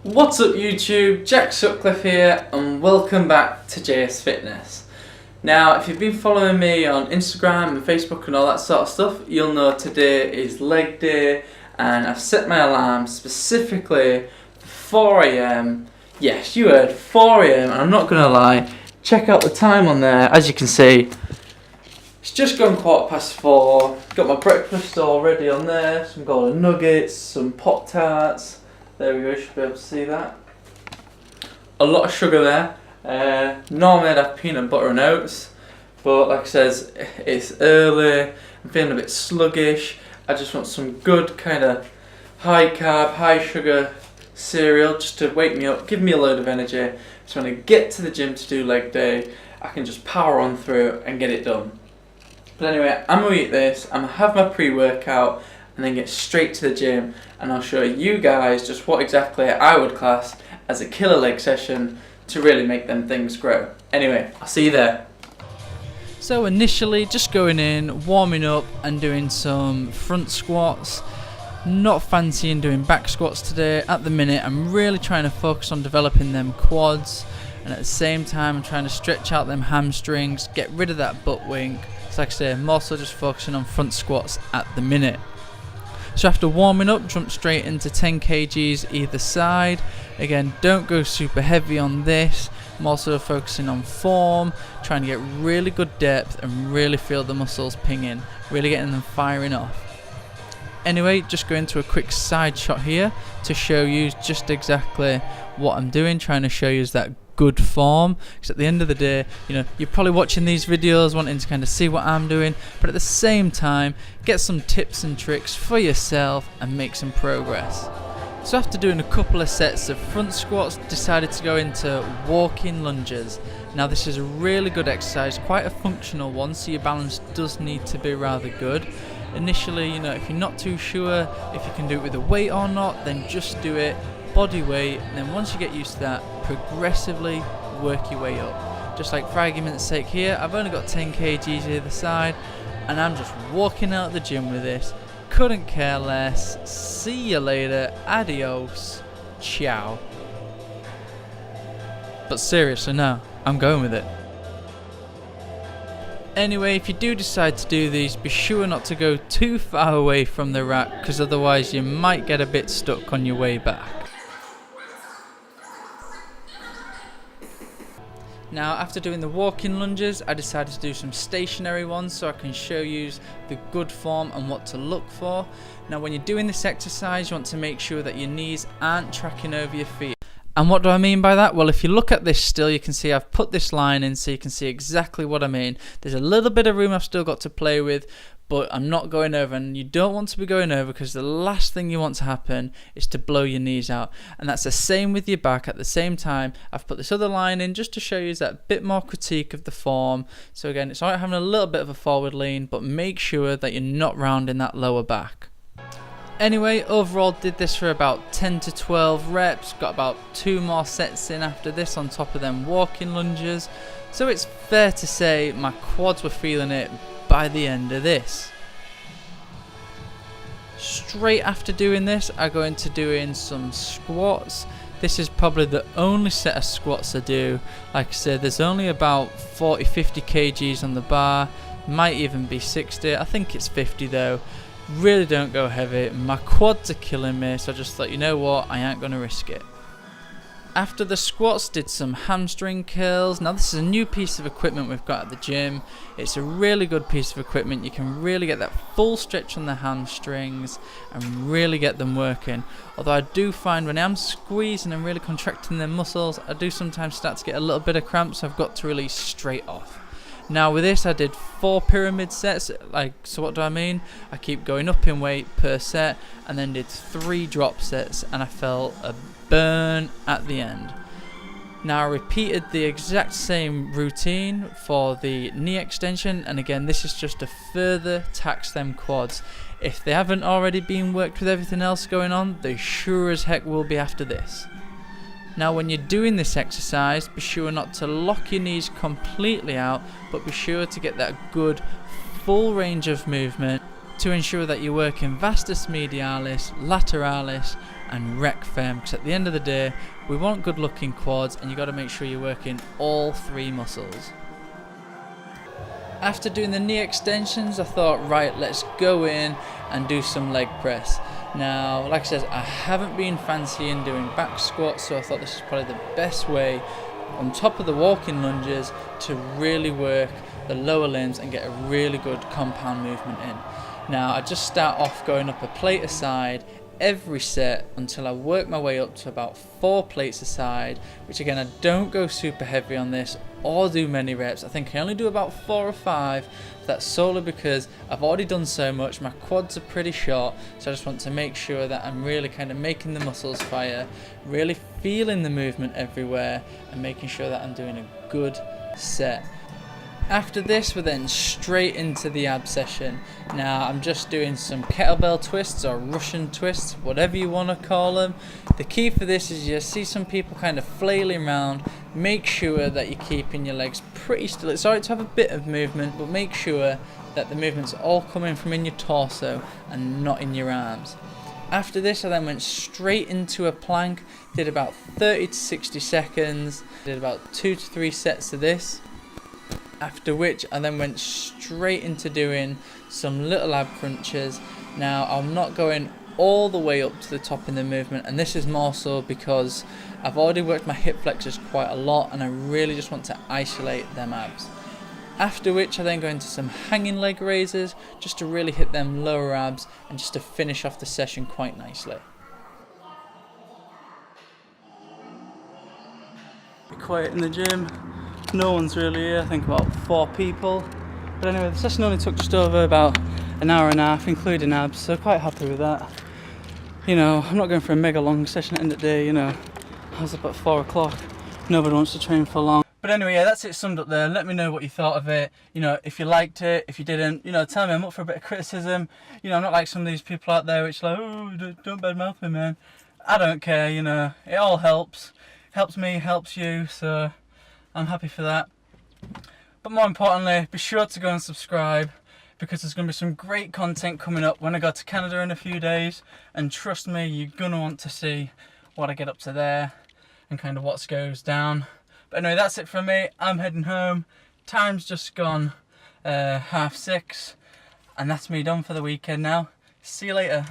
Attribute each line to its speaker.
Speaker 1: What's up YouTube, Jack Sutcliffe here and welcome back to JS Fitness. Now if you've been following me on Instagram and Facebook and all that sort of stuff, you'll know today is leg day and I've set my alarm specifically for 4 AM. Yes, you heard 4 AM and I'm not going to lie, check out the time on there. As you can see, it's just gone 4:15. Got my breakfast all ready on there, some golden nuggets, some Pop-Tarts. There we go, you should be able to see that. A lot of sugar there. Normally I'd have peanut butter and oats, but like I said, it's early, I'm feeling a bit sluggish. I just want some good kind of high carb, high sugar cereal just to wake me up, give me a load of energy. So when I get to the gym to do leg day, I can just power on through and get it done. But anyway, I'm going to eat this, I'm going to have my pre-workout and then get straight to the gym, and I'll show you guys just what exactly I would class as a killer leg session to really make them things grow. Anyway, I'll see you there.
Speaker 2: So initially just going in, warming up and doing some front squats. Not fancying doing back squats today. At the minute I'm really trying to focus on developing them quads, and at the same time I'm trying to stretch out them hamstrings, get rid of that butt wink. So like I say, I'm also just focusing on front squats at the minute. So after warming up, jump straight into 10 kgs either side. Again, don't go super heavy on this. I'm also focusing on form, trying to get really good depth and really feel the muscles pinging, really getting them firing off. Anyway, just going to a quick side shot here to show you just exactly what I'm doing, trying to show you is that good form, because at the end of the day, you know, you're probably watching these videos wanting to kind of see what I'm doing, but at the same time get some tips and tricks for yourself and make some progress. So after doing a couple of sets of front squats, decided to go into walking lunges. Now this is a really good exercise, quite a functional one, so your balance does need to be rather good. Initially, you know, if you're not too sure if you can do it with a weight or not, then just do it body weight, and then once you get used to that, progressively work your way up. Just like for argument's sake here, I've only got 10 kgs either side and I'm just walking out the gym with this. Couldn't care less. See you later, adios, ciao. But seriously, no, I'm going with it. Anyway, if you do decide to do these, be sure not to go too far away from the rack, because otherwise you might get a bit stuck on your way back. Now after doing the walking lunges, I decided to do some stationary ones so I can show you the good form and what to look for. Now when you're doing this exercise, you want to make sure that your knees aren't tracking over your feet. And what do I mean by that? Well, if you look at this still, you can see I've put this line in so you can see exactly what I mean. There's a little bit of room I've still got to play with, but I'm not going over, and you don't want to be going over because the last thing you want to happen is to blow your knees out. And that's the same with your back. At the same time, I've put this other line in just to show you that bit more critique of the form. So again, it's alright having a little bit of a forward lean, but make sure that you're not rounding that lower back. Anyway, overall did this for about 10 to 12 reps, got about 2 more sets in after this on top of them walking lunges. So it's fair to say my quads were feeling it by the end of this. Straight after doing this, I go into doing some squats. This is probably the only set of squats I do. Like I said, there's only about 40-50 kgs on the bar, might even be 60, I think it's 50 though. Really don't go heavy, my quads are killing me, so I just thought, you know what, I ain't gonna risk it. After the squats, did some hamstring curls. Now this is a new piece of equipment we've got at the gym. It's a really good piece of equipment. You can really get that full stretch on the hamstrings and really get them working. Although I do find when I'm squeezing and really contracting their muscles, I do sometimes start to get a little bit of cramp, so I've got to release straight off. Now with this I did 4 pyramid sets, so what do I mean? I keep going up in weight per set and then did 3 drop sets, and I felt a burn at the end. Now I repeated the exact same routine for the knee extension, and again this is just to further tax them quads. If they haven't already been worked with everything else going on, they sure as heck will be after this. Now when you're doing this exercise, be sure not to lock your knees completely out, but be sure to get that good full range of movement to ensure that you're working vastus medialis, lateralis and rec firm, because at the end of the day we want good looking quads and you got to make sure you're working all three muscles. After doing the knee extensions, I thought, right, let's go in and do some leg press. Now, like I said, I haven't been fancy in doing back squats, so I thought this is probably the best way on top of the walking lunges to really work the lower limbs and get a really good compound movement in. Now, I just start off going up a plate aside every set until I work my way up to about 4 plates aside, which again, I don't go super heavy on this or do many reps. I think I only do about 4 or 5. That's solely because I've already done so much, my quads are pretty short, so I just want to make sure that I'm really kind of making the muscles fire, really feeling the movement everywhere and making sure that I'm doing a good set. After this, we're then straight into the ab session. Now, I'm just doing some kettlebell twists or Russian twists, whatever you want to call them. The key for this is you see some people kind of flailing around. Make sure that you're keeping your legs pretty still. It's alright to have a bit of movement, but make sure that the movement's all coming from in your torso and not in your arms. After this, I then went straight into a plank, did about 30 to 60 seconds, did about 2 to 3 sets of this. After which I then went straight into doing some little ab crunches. Now, I'm not going all the way up to the top in the movement, and this is more so because I've already worked my hip flexors quite a lot and I really just want to isolate them abs. After which I then go into some hanging leg raises just to really hit them lower abs and just to finish off the session quite nicely. Be quiet in the gym. No one's really here, I think about 4 people. But anyway, the session only took just over about an hour and a half, including abs, so quite happy with that. You know, I'm not going for a mega long session at the end of the day, you know. I was up at 4 o'clock, nobody wants to train for long. But anyway, yeah, that's it summed up there. Let me know what you thought of it. You know, if you liked it, if you didn't, you know, tell me. I'm up for a bit of criticism. You know, I'm not like some of these people out there which are like, oh, don't badmouth me, man. I don't care, you know, it all helps. Helps me, helps you, so I'm happy for that. But more importantly, be sure to go and subscribe, because there's going to be some great content coming up when I go to Canada in a few days, and trust me, you're going to want to see what I get up to there and kind of what goes down. But anyway, that's it from me. I'm heading home. Time's just gone 6:30, and that's me done for the weekend now. See you later.